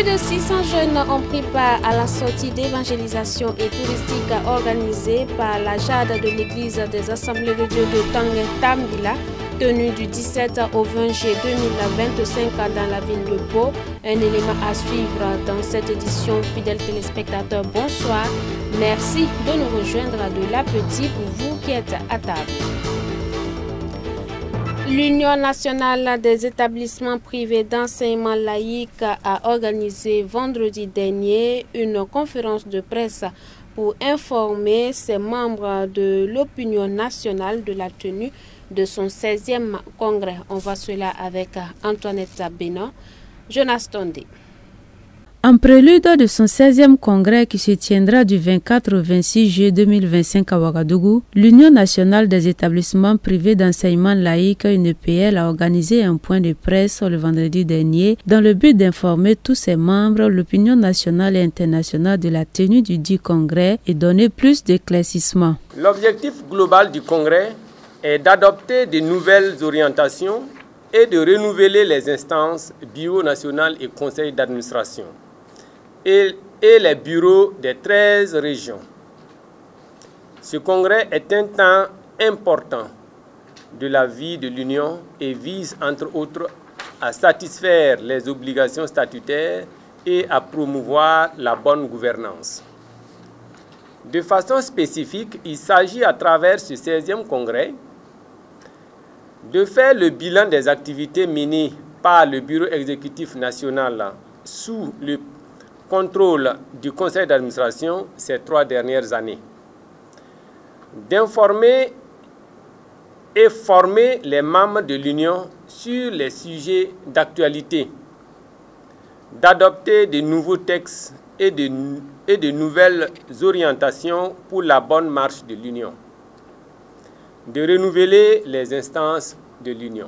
de 600 jeunes ont pris part à la sortie d'évangélisation et touristique organisée par la JAD de l'église des Assemblées de Dieu de Tanguy-Tambila, tenue du 17 au 20 juillet 2025 dans la ville de Pau. Un élément à suivre dans cette édition. Fidèles téléspectateurs, bonsoir. Merci de nous rejoindre de l'appétit pour vous qui êtes à table. L'Union nationale des établissements privés d'enseignement laïque a organisé vendredi dernier une conférence de presse pour informer ses membres de l'opinion nationale de la tenue de son 16e congrès. On voit cela avec Antoinette Bénin, Jonas Tondé. En prélude de son 16e congrès qui se tiendra du 24 au 26 juillet 2025 à Ouagadougou, l'Union nationale des établissements privés d'enseignement laïque, UNEPL, a organisé un point de presse le vendredi dernier dans le but d'informer tous ses membres, l'opinion nationale et internationale de la tenue du dit congrès et donner plus d'éclaircissements. L'objectif global du congrès est d'adopter de nouvelles orientations et de renouveler les instances bureau national et conseil d'administration et les bureaux des 13 régions. Ce congrès est un temps important de la vie de l'Union et vise, entre autres, à satisfaire les obligations statutaires et à promouvoir la bonne gouvernance. De façon spécifique, il s'agit à travers ce 16e congrès de faire le bilan des activités menées par le Bureau exécutif national sous le contrôle du conseil d'administration ces 3 dernières années, d'informer et former les membres de l'Union sur les sujets d'actualité, d'adopter de nouveaux textes et de nouvelles orientations pour la bonne marche de l'Union, de renouveler les instances de l'Union.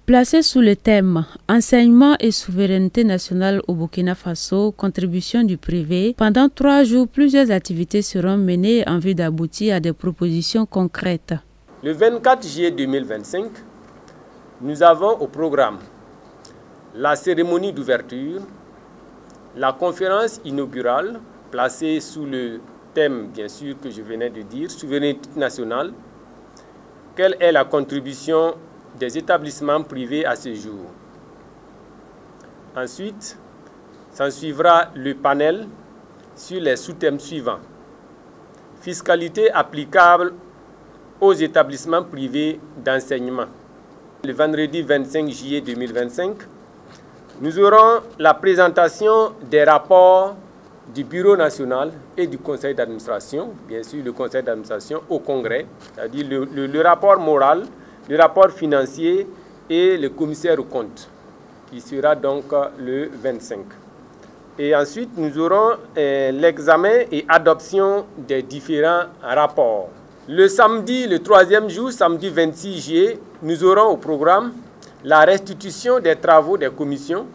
Placé sous le thème « Enseignement et souveraineté nationale au Burkina Faso, contribution du privé », pendant 3 jours, plusieurs activités seront menées en vue d'aboutir à des propositions concrètes. Le 24 juillet 2025, nous avons au programme la cérémonie d'ouverture, la conférence inaugurale, placée sous le thème, bien sûr, que je venais de dire, « Souveraineté nationale ». Quelle est la contribution des établissements privés à ce jour? Ensuite, s'en suivra le panel sur les sous-thèmes suivants. Fiscalité applicable aux établissements privés d'enseignement. Le vendredi 25 juillet 2025, nous aurons la présentation des rapports du Bureau national et du conseil d'administration, bien sûr le conseil d'administration au congrès, c'est-à-dire le rapport moral, le rapport financier et le commissaire aux comptes, qui sera donc le 25. Et ensuite, nous aurons l'examen et adoption des différents rapports. Le samedi, le 3e jour, samedi 26 juillet, nous aurons au programme la restitution des travaux des commissions,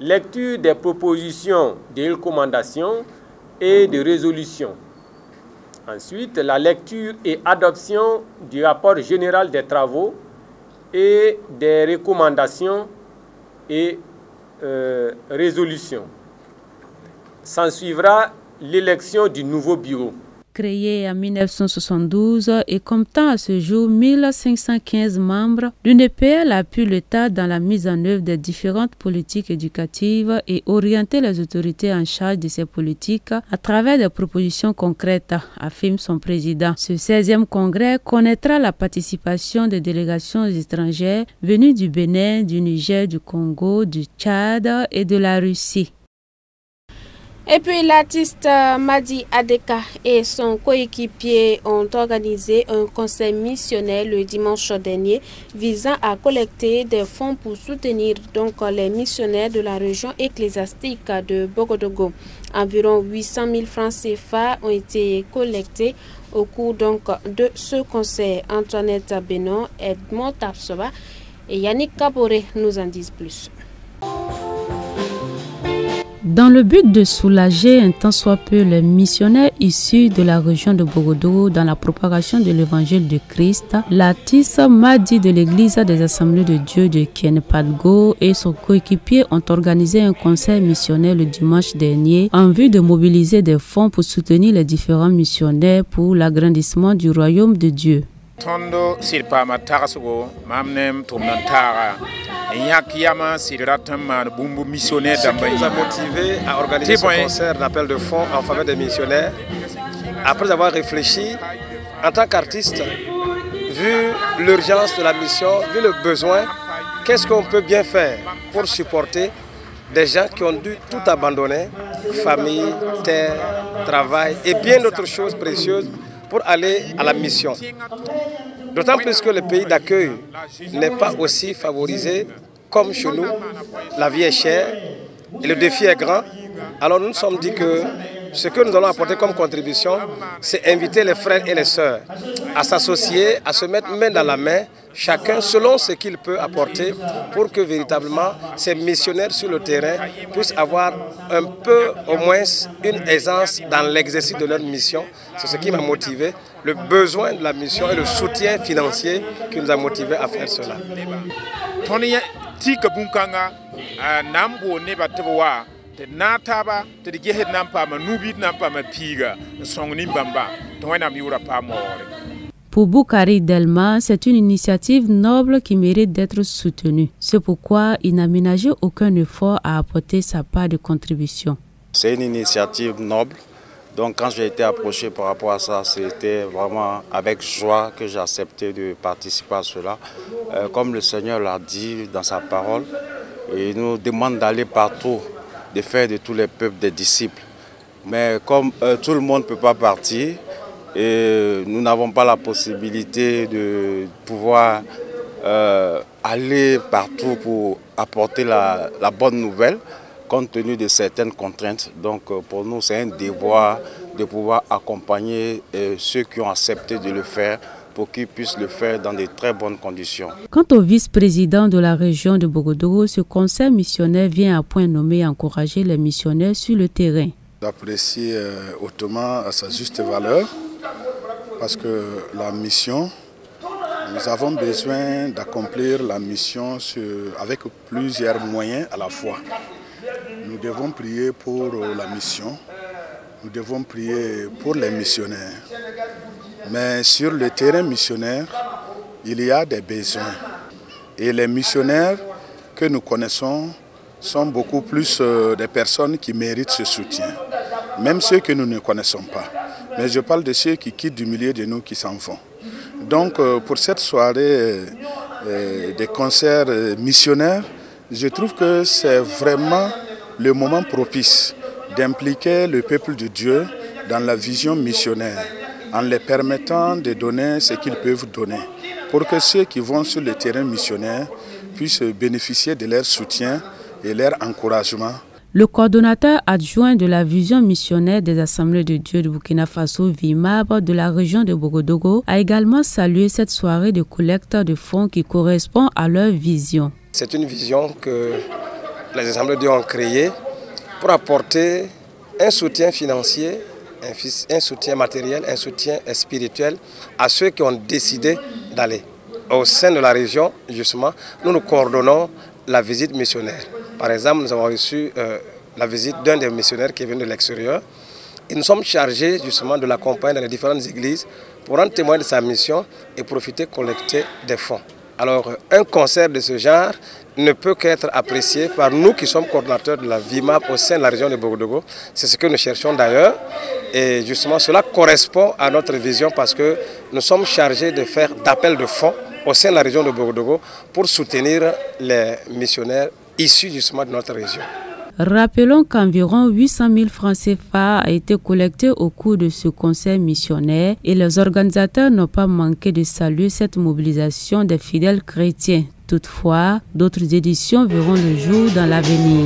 lecture des propositions de recommandations et de résolutions. Ensuite, la lecture et adoption du rapport général des travaux et des recommandations et résolutions. S'en suivra l'élection du nouveau bureau. Créé en 1972 et comptant à ce jour 1515 membres, l'UNEPL appuie l'État dans la mise en œuvre des différentes politiques éducatives et orienter les autorités en charge de ces politiques à travers des propositions concrètes, affirme son président. Ce 16e congrès connaîtra la participation des délégations étrangères venues du Bénin, du Niger, du Congo, du Tchad et de la Russie. Et puis l'artiste Madi Adeka et son coéquipier ont organisé un concert missionnaire le dimanche dernier visant à collecter des fonds pour soutenir donc les missionnaires de la région ecclésiastique de Bogodogo. Environ 800 000 francs CFA ont été collectés au cours donc de ce concert. Antoinette Bénin, Edmond Tapsoba et Yannick Kaboré nous en disent plus. Dans le but de soulager un tant soit peu les missionnaires issus de la région de Bogodougou dans la propagation de l'évangile de Christ, l'artiste Madi de l'église des Assemblées de Dieu de Kenepadgo et son coéquipier ont organisé un concert missionnaire le dimanche dernier en vue de mobiliser des fonds pour soutenir les différents missionnaires pour l'agrandissement du royaume de Dieu. Tondo sirpama tagasugo mamnem tumnantara yakiyama siratam bumbu missionnaire d'Ambaye. Ce qui nous a motivé à organiser ce concert d'appel de fonds en faveur des missionnaires, après avoir réfléchi en tant qu'artiste, vu l'urgence de la mission, vu le besoin, qu'est-ce qu'on peut bien faire pour supporter des gens qui ont dû tout abandonner, famille, terre, travail et bien d'autres choses précieuses pour aller à la mission. D'autant plus que le pays d'accueil n'est pas aussi favorisé comme chez nous. La vie est chère et le défi est grand. Alors nous nous sommes dit que ce que nous allons apporter comme contribution, c'est inviter les frères et les sœurs à s'associer, à se mettre main dans la main, chacun selon ce qu'il peut apporter pour que véritablement ces missionnaires sur le terrain puissent avoir un peu au moins une aisance dans l'exercice de leur mission. C'est ce qui m'a motivé, le besoin de la mission et le soutien financier qui nous a motivé à faire cela. Pour Boukari Delma, c'est une initiative noble qui mérite d'être soutenue. C'est pourquoi il n'a ménagé aucun effort à apporter sa part de contribution. C'est une initiative noble. Donc quand j'ai été approché par rapport à ça, c'était vraiment avec joie que j'ai accepté de participer à cela. Comme le Seigneur l'a dit dans sa parole, il nous demande d'aller partout, de faire de tous les peuples des disciples. Mais comme tout le monde ne peut pas partir, et nous n'avons pas la possibilité de pouvoir aller partout pour apporter la bonne nouvelle, compte tenu de certaines contraintes. Donc pour nous, c'est un devoir de pouvoir accompagner ceux qui ont accepté de le faire pour qu'ils puissent le faire dans de très bonnes conditions. Quant au vice-président de la région de Bogodougou, ce conseil missionnaire vient à point nommé encourager les missionnaires sur le terrain. J'apprécie hautement à sa juste valeur parce que la mission, nous avons besoin d'accomplir la mission avec plusieurs moyens à la fois. Nous devons prier pour la mission, nous devons prier pour les missionnaires. Mais sur le terrain missionnaire, il y a des besoins. Et les missionnaires que nous connaissons sont beaucoup plus des personnes qui méritent ce soutien. Même ceux que nous ne connaissons pas. Mais je parle de ceux qui quittent du milieu de nous, qui s'en vont. Donc pour cette soirée des concerts missionnaires, je trouve que c'est vraiment le moment propice d'impliquer le peuple de Dieu dans la vision missionnaire, en les permettant de donner ce qu'ils peuvent donner, pour que ceux qui vont sur le terrain missionnaire puissent bénéficier de leur soutien et leur encouragement. Le coordonnateur adjoint de la vision missionnaire des Assemblées de Dieu de Burkina Faso, VIMAB, de la région de Bogodougou, a également salué cette soirée de collecte de fonds qui correspond à leur vision. C'est une vision que les Assemblées de Dieu ont créée pour apporter un soutien financier, un soutien matériel, un soutien spirituel à ceux qui ont décidé d'aller. Au sein de la région, justement, nous coordonnons la visite missionnaire. Par exemple, nous avons reçu la visite d'un des missionnaires qui vient de l'extérieur. Et nous sommes chargés justement de l'accompagner dans les différentes églises pour rendre témoin de sa mission et profiter de collecter des fonds. Alors, un concert de ce genre ne peut qu'être apprécié par nous qui sommes coordonnateurs de la VIMAB au sein de la région de Bogodougou. C'est ce que nous cherchons d'ailleurs. Et justement, cela correspond à notre vision parce que nous sommes chargés de faire d'appel de fonds au sein de la région de Bogodougou pour soutenir les missionnaires issus justement de notre région. Rappelons qu'environ 800 000 francs CFA a été collecté au cours de ce concert missionnaire et les organisateurs n'ont pas manqué de saluer cette mobilisation des fidèles chrétiens. Toutefois, d'autres éditions verront le jour dans l'avenir.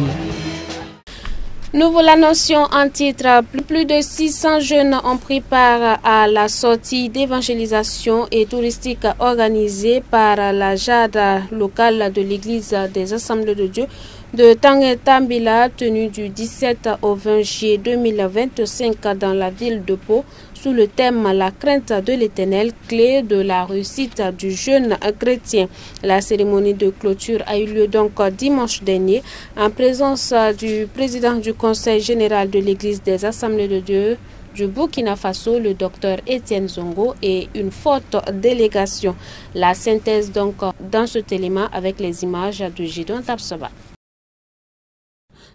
Nous vous l'annoncions en titre, plus de 600 jeunes ont pris part à la sortie d'évangélisation et touristique organisée par la JAD locale de l'Église des Assemblées de Dieu de Tanguay-Tambila tenu du 17 au 20 juillet 2025 dans la ville de Pau sous le thème « La crainte de l'Éternel, clé de la réussite du jeune chrétien ». La cérémonie de clôture a eu lieu donc dimanche dernier en présence du président du Conseil général de l'Église des Assemblées de Dieu du Burkina Faso, le docteur Étienne Zongo, et une forte délégation. La synthèse donc dans cet élément avec les images de Gidon Tapsoba.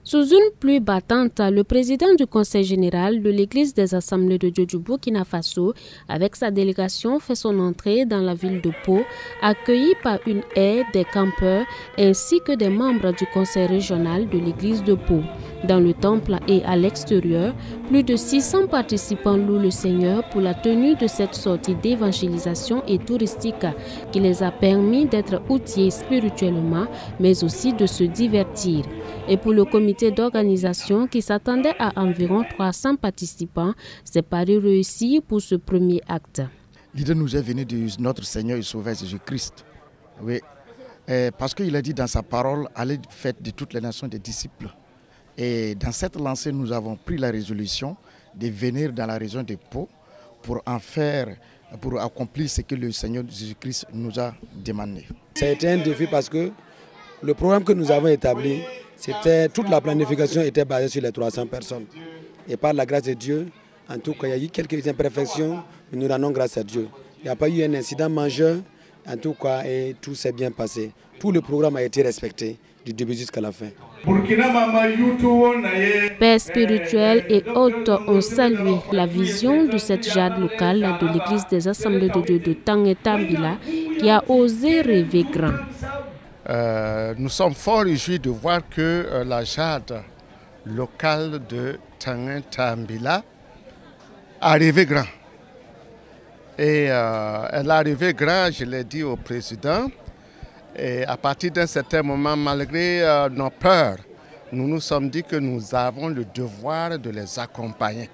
Sous une pluie battante, le président du Conseil général de l'Église des Assemblées de Dieu du Burkina Faso, avec sa délégation, fait son entrée dans la ville de Pau, accueilli par une haie des campeurs ainsi que des membres du Conseil régional de l'Église de Pau. Dans le temple et à l'extérieur, plus de 600 participants louent le Seigneur pour la tenue de cette sortie d'évangélisation et touristique qui les a permis d'être outillés spirituellement, mais aussi de se divertir. Et pour le comité d'organisation qui s'attendait à environ 300 participants, c'est paru réussi pour ce premier acte. L'idée nous est venue de notre Seigneur et Sauveur Jésus-Christ. Oui, parce qu'il a dit dans sa parole, allez faire de toutes les nations des disciples. Et dans cette lancée, nous avons pris la résolution de venir dans la région de Pau pour accomplir ce que le Seigneur Jésus-Christ nous a demandé. Ça a été un défi parce que le programme que nous avons établi, toute la planification était basée sur les 300 personnes. Et par la grâce de Dieu, en tout cas, il y a eu quelques imperfections, mais nous rendons grâce à Dieu. Il n'y a pas eu un incident majeur, en tout cas, et tout s'est bien passé. Tout le programme a été respecté du début jusqu'à la fin. Pères spirituels et autres ont salué la vision de cette jade locale de l'Église des Assemblées de Dieu de Tanguay-Tambila qui a osé rêver grand. Nous sommes fort réjouis de voir que la jade locale de Tanguay-Tambila a rêvé grand. Et elle a rêvé grand, je l'ai dit au président. Et à partir d'un certain moment, malgré nos peurs, nous nous sommes dit que nous avons le devoir de les accompagner.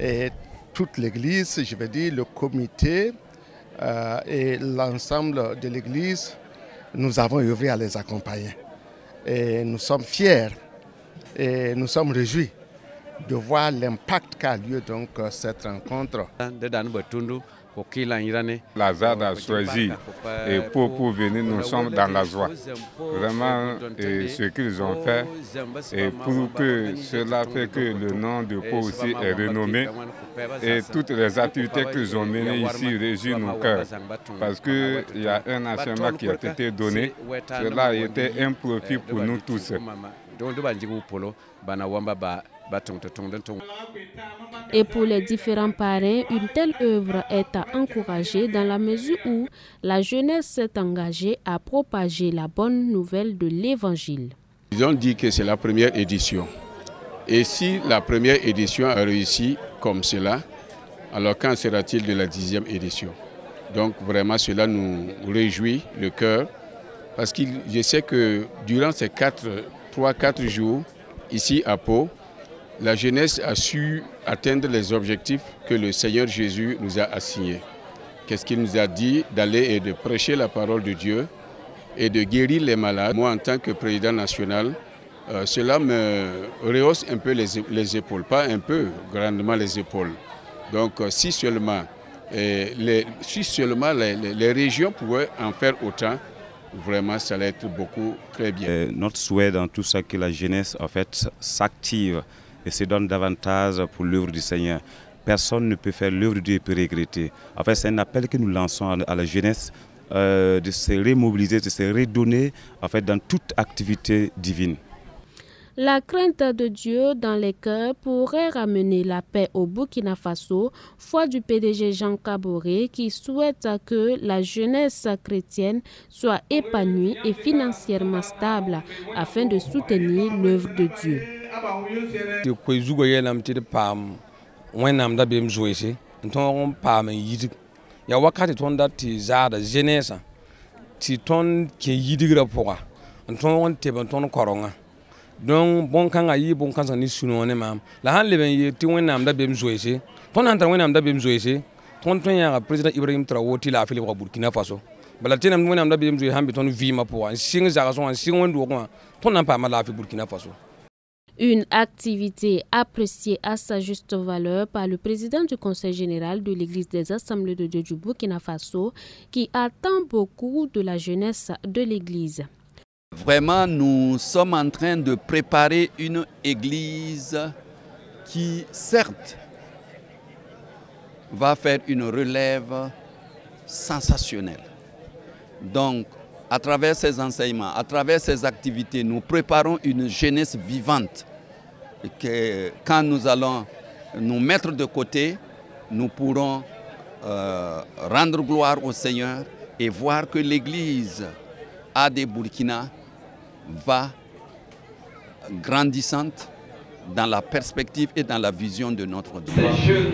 Et toute l'Église, je veux dire le comité et l'ensemble de l'Église, nous avons œuvré à les accompagner. Et nous sommes fiers et nous sommes réjouis de voir l'impact qu'a lieu donc cette rencontre. La ZAD a choisi et pour venir, nous sommes dans la joie. Vraiment, ce qu'ils ont fait, et pour que cela fait que le nom de Pau aussi est renommé, et toutes les activités qu'ils ont menées ici réjouissent nos cœurs. Parce qu'il y a un enseignement qui a été donné, cela a été un profit pour nous tous. Et pour les différents parrains, une telle œuvre est à encourager dans la mesure où la jeunesse s'est engagée à propager la bonne nouvelle de l'Évangile. Ils ont dit que c'est la première édition. Et si la première édition a réussi comme cela, alors quand sera-t-il de la 10e édition? Donc vraiment cela nous réjouit le cœur parce que je sais que durant ces 3-4 jours ici à Pau, la jeunesse a su atteindre les objectifs que le Seigneur Jésus nous a assignés. Qu'est-ce qu'il nous a dit? D'aller et de prêcher la parole de Dieu et de guérir les malades. Moi, en tant que président national, cela me rehausse un peu les épaules, pas un peu, grandement les épaules. Donc si seulement les régions pouvaient en faire autant, vraiment ça allait être beaucoup très bien. Notre souhait dans tout ça, que la jeunesse en fait s'active et se donne davantage pour l'œuvre du Seigneur. Personne ne peut faire l'œuvre de Dieu et peut regretter. En fait, c'est un appel que nous lançons à la jeunesse de se remobiliser, de se redonner en fait, dans toute activité divine. La crainte de Dieu dans les cœurs pourrait ramener la paix au Burkina Faso, foi du PDG Jean Kaboré qui souhaite que la jeunesse chrétienne soit épanouie et financièrement stable afin de soutenir l'œuvre de Dieu. Donc bon kan ayi bon kan ni suno ne mam la han leben ye ti wenam da bem zoese ton antar wenam da bem zoese ton ya président Ibrahim Traoré la Philippe Burkina Faso Une activité appréciée à sa juste valeur par le président du Conseil général de l'Église des Assemblées de Dieu du Burkina Faso qui attend beaucoup de la jeunesse de l'Église. Vraiment, nous sommes en train de préparer une église qui, certes, va faire une relève sensationnelle. Donc, à travers ces enseignements, à travers ces activités, nous préparons une jeunesse vivante que quand nous allons nous mettre de côté, nous pourrons rendre gloire au Seigneur et voir que l'Église AD Burkina va grandissante dans la perspective et dans la vision de notre Dieu.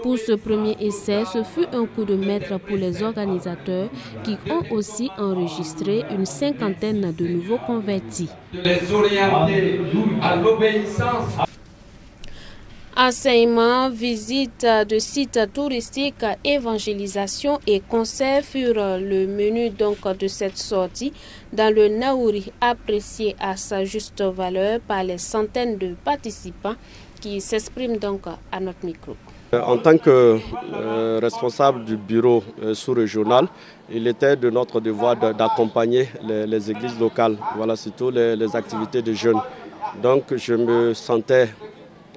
Pour ce premier essai, ce fut un coup de maître pour les organisateurs qui ont aussi enregistré une cinquantaine de nouveaux convertis. Les orienter à l'obéissance. Enseignement, visite de sites touristiques, évangélisation et concerts furent le menu donc de cette sortie dans le Naouri, apprécié à sa juste valeur par les centaines de participants qui s'expriment donc à notre micro. En tant que responsable du bureau sous-régional, il était de notre devoir d'accompagner les églises locales, voilà, surtout les activités de jeunes. Donc je me sentais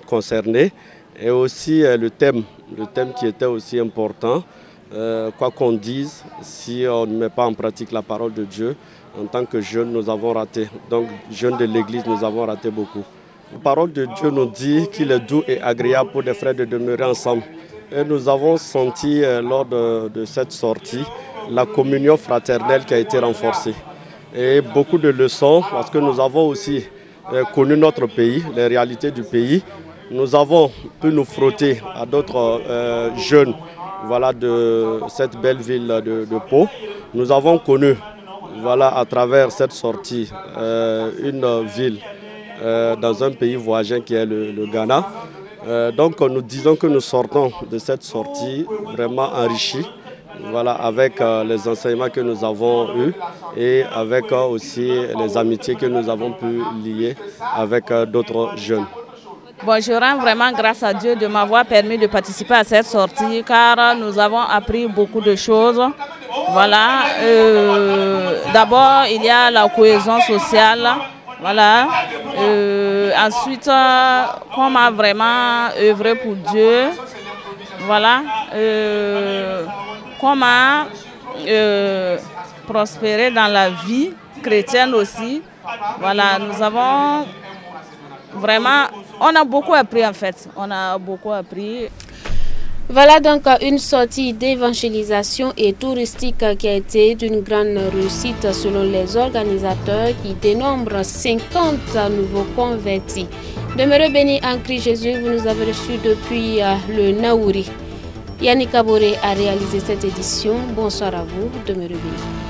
concerné et aussi le thème qui était aussi important, quoi qu'on dise, si on ne met pas en pratique la parole de Dieu, en tant que jeunes, nous avons raté. Donc jeunes de l'Église, nous avons raté beaucoup. La parole de Dieu nous dit qu'il est doux et agréable pour des frères de demeurer ensemble. Et nous avons senti lors de cette sortie la communion fraternelle qui a été renforcée. Et beaucoup de leçons, parce que nous avons aussi connu notre pays, les réalités du pays. Nous avons pu nous frotter à d'autres jeunes, voilà, de cette belle ville de Pau. Nous avons connu, voilà, à travers cette sortie une ville dans un pays voisin qui est le Ghana. Donc nous disons que nous sortons de cette sortie vraiment enrichis, voilà, avec les enseignements que nous avons eus et avec aussi les amitiés que nous avons pu lier avec d'autres jeunes. Bon, je rends vraiment grâce à Dieu de m'avoir permis de participer à cette sortie car nous avons appris beaucoup de choses. Voilà. D'abord, il y a la cohésion sociale. Voilà. Ensuite, comment vraiment œuvrer pour Dieu. Voilà. Comment prospérer dans la vie chrétienne aussi. Voilà. Nous avons vraiment, on a beaucoup appris en fait. On a beaucoup appris. Voilà donc une sortie d'évangélisation et touristique qui a été d'une grande réussite selon les organisateurs qui dénombrent 50 nouveaux convertis. Demeurez bénis en Christ Jésus, vous nous avez reçus depuis le Naouri. Yannick Kaboré a réalisé cette édition. Bonsoir à vous, demeurez bénis.